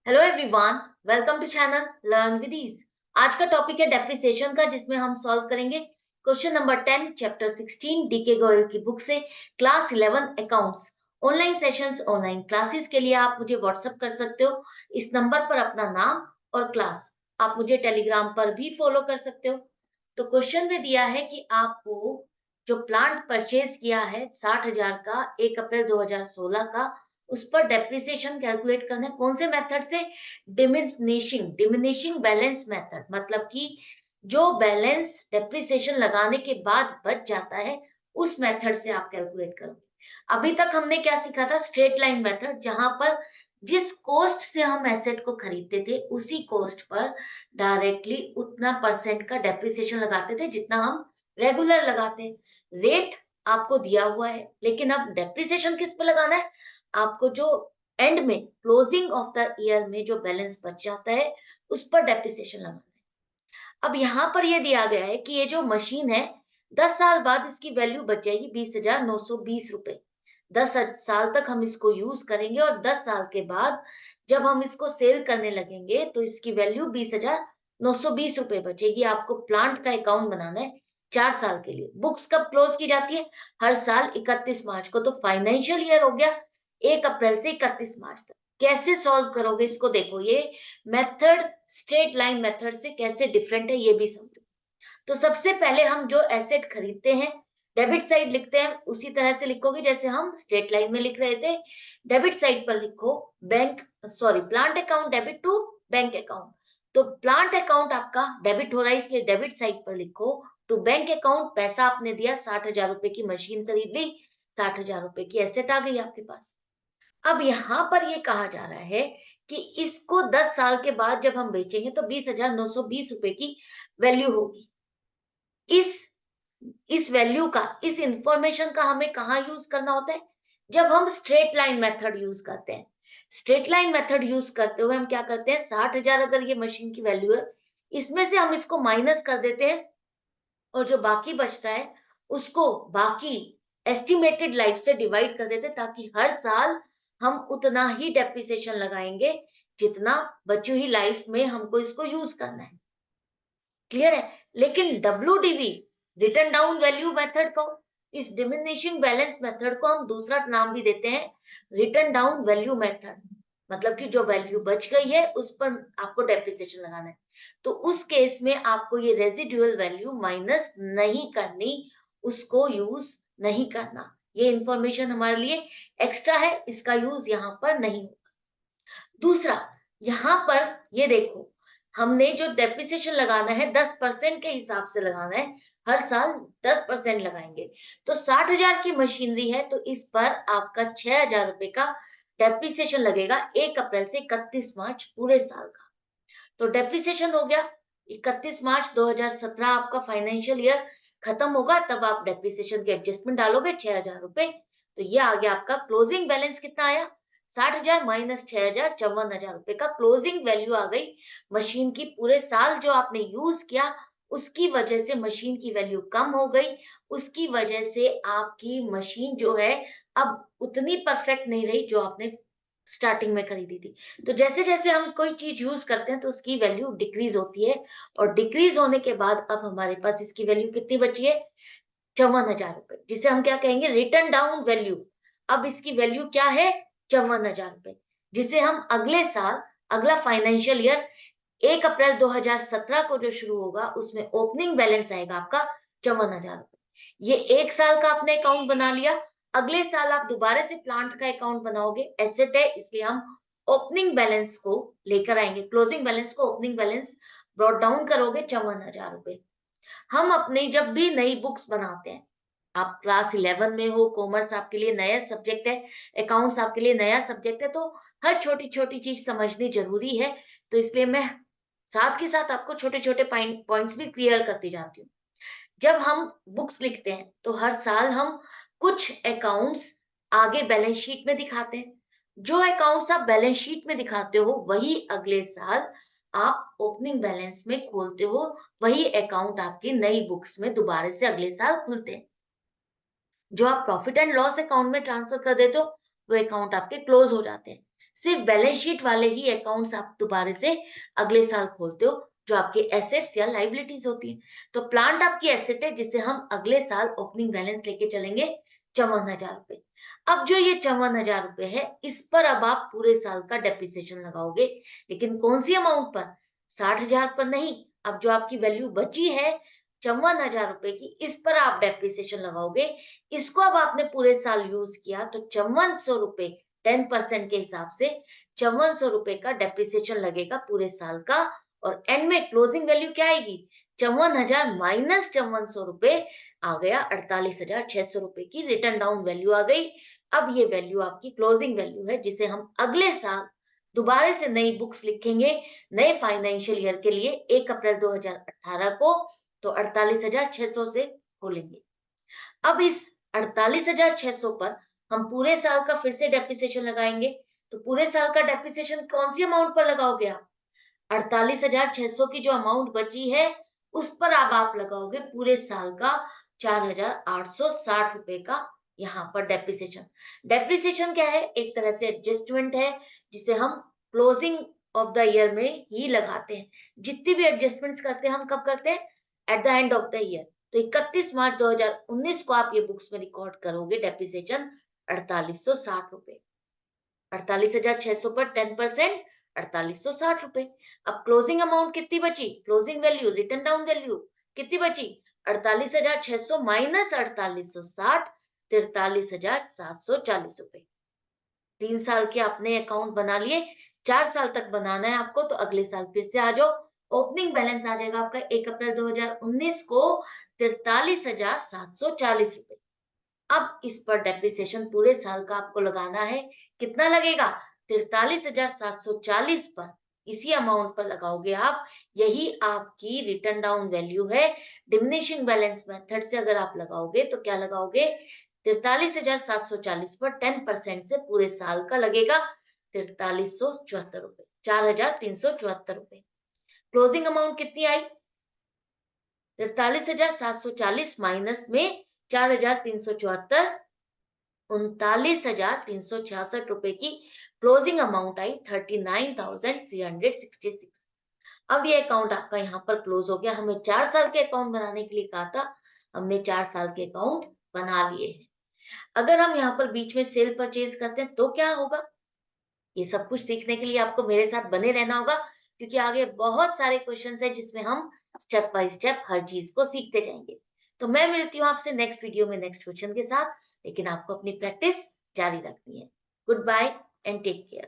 Hello everyone, welcome to channel learn with ease. आज का topic है डेप्रिसिएशन का, जिसमें हम सॉल्व करेंगे question number 10 chapter 16 DK Goyal की बुक से class 11 accounts. Online sessions, online classes के लिए आप मुझे व्हाट्सएप कर सकते हो इस नंबर पर अपना नाम और क्लास। आप मुझे टेलीग्राम पर भी फॉलो कर सकते हो। तो क्वेश्चन में दिया है कि आपको जो प्लांट परचेज किया है 60,000 का 1 अप्रैल 2016 का, उस पर डेप्रिसिएशन कैलकुलेट करना है। कौन से मेथड से? डिमिनिशिंग बैलेंस मेथड, मतलब कि जो बैलेंस डेप्रिसिएशन लगाने के बाद बच जाता है, उस मेथड से आप कैलकुलेट करोगे। अभी तक हमने क्या सीखा था? स्ट्रेट लाइन मेथड, जहां पर जिस कॉस्ट से हम एसेट को खरीदते थे उसी कॉस्ट पर डायरेक्टली उतना परसेंट का डेप्रिसिएशन लगाते थे जितना हम रेगुलर लगाते हैं। रेट आपको दिया हुआ है, लेकिन अब डेप्रिसिएशन किस पे लगाना है? आपको जो एंड में क्लोजिंग ऑफ द ईयर में जो बैलेंस बच जाता है, उस पर डेप्रिसिएशन लगाना है। अब यहाँ पर ये दिया गया है कि ये जो मशीन है, 10 साल बाद इसकी वैल्यू बच जाएगी 20,920 रुपए। 10 साल तक हम इसको यूज करेंगे और 10 साल के बाद जब हम इसको सेल करने लगेंगे तो इसकी वैल्यू 20,920 रुपए बचेगी। आपको प्लांट का अकाउंट बनाना है 4 साल के लिए। बुक्स कब क्लोज की जाती है? हर साल 31 मार्च को। तो फाइनेंशियल ईयर हो गया 1 अप्रैल से 31 मार्च तक। कैसे सॉल्व करोगे इसको? देखो, ये मेथड स्ट्रेट लाइन मेथड से कैसे डिफरेंट है ये भी समझो। तो सबसे पहले हम जो एसेट खरीदते हैं, डेबिट साइड लिखते हैं उसी तरह से लिखोगे जैसे हम स्ट्रेट लाइन में लिख रहे थे। डेबिट साइड पर लिखो bank, sorry, plant account debit to bank account. तो प्लांट अकाउंट आपका डेबिट हो रहा है, इसलिए डेबिट साइड पर लिखो टू बैंक अकाउंट। पैसा आपने दिया, 60,000 रुपए की मशीन खरीद ली, 60,000 रुपए की एसेट आ गई आपके पास। अब यहाँ पर ये कहा जा रहा है कि इसको 10 साल के बाद जब हम बेचेंगे तो 20,920 रुपए की वैल्यू होगी। इस इस वैल्यू का, इस इंफॉर्मेशन का हमें कहाँ यूज करना होता है? जब हम स्ट्रेट लाइन मेथड यूज करते हैं। स्ट्रेट लाइन मेथड यूज करते हुए हम क्या करते हैं? 60,000 अगर ये मशीन की वैल्यू है, इसमें से हम इसको माइनस कर देते हैं और जो बाकी बचता है उसको बाकी एस्टिमेटेड लाइफ से डिवाइड कर देते हैं, ताकि हर साल हम उतना ही डेप्रिसिएशन लगाएंगे जितना बची हुई लाइफ में हमको इसको यूज करना है। क्लियर है? लेकिन WDV, return down value method को, इस डिमिनिशिंग बैलेंस मेथड को हम दूसरा नाम भी देते हैं रिटर्न डाउन वैल्यू मेथड। मतलब कि जो वैल्यू बच गई है उस पर आपको डेप्रिसिएशन लगाना है। तो उस केस में आपको ये रेजिडुअल वैल्यू माइनस नहीं करनी, उसको यूज नहीं करना। ये इंफॉर्मेशन हमारे लिए एक्स्ट्रा है, इसका यूज यहाँ पर नहीं होगा। दूसरा, यहाँ पर ये देखो, हमने जो डेप्रिसिएशन लगाना है 10% के हिसाब से लगाना है। हर साल 10% लगाएंगे। तो 60,000 की मशीनरी है तो इस पर आपका 6,000 रुपए का डेप्रिसिएशन लगेगा 1 अप्रैल से 31 मार्च पूरे साल का। तो डेप्रिसिएशन हो गया 31 मार्च 2017, आपका फाइनेंशियल ईयर खत्म होगा, तब आप डेप्रिसिएशन की एडजस्टमेंट डालोगे 6,000 रुपए। तो ये आ गया आपका क्लोजिंग बैलेंस। कितना आया? 60,000 माइनस 6,000, 54,000 रुपए का क्लोजिंग वैल्यू आ गई। मशीन की पूरे साल जो आपने यूज किया उसकी वजह से मशीन की वैल्यू कम हो गई। उसकी वजह से आपकी मशीन जो है अब उतनी परफेक्ट नहीं रही जो आपने स्टार्टिंग में खरीदी थी। तो जैसे-जैसे हम कोई चीज़ यूज़ करते हैं तो उसकी वैल्यू डिक्रीज़ होती है, और डिक्रीज़ होने के बाद अब हमारे पास इसकी वैल्यू कितनी बची है? 54,000 रुपए, जिसे हम क्या कहेंगे? Return down value. अब इसकी वैल्यू क्या है? 54,000 रुपए, जिसे हम अगले साल, अगला फाइनेंशियल ईयर 1 अप्रैल 2017 को जो शुरू होगा उसमें ओपनिंग बैलेंस आएगा आपका 54,000 रुपए। ये 1 साल का आपने अकाउंट बना लिया। अगले साल आप दोबारा से प्लांट का अकाउंट बनाओगे, एसेट है इसलिए हम ओपनिंग बैलेंस को लेकर आएंगे, क्लोजिंग बैलेंस को ओपनिंग बैलेंस ब्रॉट डाउन करोगे 54,000 रुपए। हम अपने जब भी नई बुक्स बनाते हैं, आप क्लास 11 में हो, कॉमर्स आपके लिए नया सब्जेक्ट है, अकाउंट्स आपके लिए नया सब्जेक्ट है, तो हर छोटी-छोटी चीज़ समझनी ज़रूरी है। तो इसलिए मैं साथ के साथ आपको छोटे-छोटे पॉइंट्स भी क्लियर करती जाती हूँ। जब हम बुक्स लिखते हैं तो हर साल हम कुछ अकाउंट्स आगे बैलेंस शीट में दिखाते हैं। जो अकाउंट्स आप बैलेंस शीट में दिखाते हो वही अगले साल आप ओपनिंग बैलेंस में खोलते हो। वही अकाउंट आपकी नई बुक्स में दोबारा से अगले साल खुलते हैं। जो आप प्रॉफिट एंड लॉस अकाउंट में ट्रांसफर कर देते हो वो अकाउंट आपके क्लोज हो जाते हैं। सिर्फ बैलेंस शीट वाले ही अकाउंट्स आप दोबारा से अगले साल खोलते हो, जो आपके एसेट्स या लाइबिलिटीज होती है। तो प्लांट आपकी एसेट है जिसे हम अगले साल ओपनिंग बैलेंस लेके चलेंगे 54,000 रुपए। अब जो ये 54,000 रुपए है, इस पर अब आप पूरे साल का डेप्रिसिएशन लगाओगे, लेकिन कौन सी अमाउंट पर? 60,000 पर नहीं। अब जो आपकी वैल्यू बची है 54,000 रुपए की, इस पर आप डेप्रिसिएशन लगाओगे। इसको अब आपने पूरे साल यूज किया तो 5400 रुपए 10% के हिसाब से 5400 रुपए का डेप्रिसिएशन लगेगा पूरे साल का। और एंड में क्लोजिंग वैल्यू क्या आएगी? 54,000 माइनस 5400 रुपए आ गया 48,600 रुपए की रिटर्न डाउन वैल्यू आ गई। अब ये वैल्यू आपकी क्लोजिंग वैल्यू है, जिसे हम अगले साल दोबारा से नई बुक्स लिखेंगे नए फाइनेंशियल ईयर के लिए 1 अप्रैल 2018 को, तो 48,600 से खोलेंगे। अब इस 48,600 पर हम पूरे साल का फिर से डेप्रिसिएशन लगाएंगे। तो पूरे साल का डेप्रिसिएशन कौन सी अमाउंट पर लगाओगे आप? 48,600 की जो अमाउंट बची है, उस पर अब आप लगाओगे पूरे साल का 4,860 रुपए का यहाँ पर डेप्रिसिएशन। डेप्रिसिएशन क्या है? एक तरह से एडजस्टमेंट है, जिसे हम क्लोजिंग ऑफ द ईयर में ही लगाते हैं। जितनी भी एडजस्टमेंट्स करते हैं हम कब करते हैं? At the end of the year. तो 31 मार्च 2019 को आप ये बुक्स में रिकॉर्ड करोगे डेप्रिसिएशन 4,860 रुपए। 48,600 पर 10% 4,860 रुपए। अब क्लोजिंग अमाउंट कितनी बची? Closing value return down value कितनी बची? 48,600 माइनस 4,860 43,740 रुपए। 3 साल के आपने अकाउंट बना लिए, 4 साल तक बनाना है आपको, तो अगले साल फिर से आ जाओ। ओपनिंग बैलेंस आ जाएगा आपका 1 अप्रैल 2019 को 43,740 रुपए। अब इस पर डेप्रिसिएशन पूरे साल का आपको लगाना है। कितना लगेगा? 43,740 पर। इसी अमाउंट पर लगाओगे आप। यही आपकी रिटर्न डाउन वैल्यू है। डिमिनिशिंग बैलेंस मेथड से अगर आप लगाओगे तो क्या लगाओगे? 43,740 पर 10% से पूरे साल का लगेगा 4374 रुपए, 4,374 रुपए। क्लोजिंग अमाउंट कितनी आई? 43,740 माइनस में 4,374, 39,366 रुपए की क्लोजिंग अमाउंट आई 39,366। अब ये अकाउंट आपका यहाँ पर क्लोज हो गया। हमें 4 साल के अकाउंट बनाने के लिए कहा था, हमने 4 साल के अकाउंट बना लिए हैं। अगर हम यहाँ पर बीच में सेल परचेज करते हैं तो क्या होगा? ये सब कुछ सीखने के लिए आपको मेरे साथ बने रहना होगा, क्योंकि आगे बहुत सारे क्वेश्चंस हैं जिसमें हम स्टेप बाय स्टेप हर चीज को सीखते जाएंगे। तो मैं मिलती हूँ आपसे नेक्स्ट वीडियो में नेक्स्ट क्वेश्चन के साथ, लेकिन आपको अपनी प्रैक्टिस जारी रखनी है। Good bye and take care.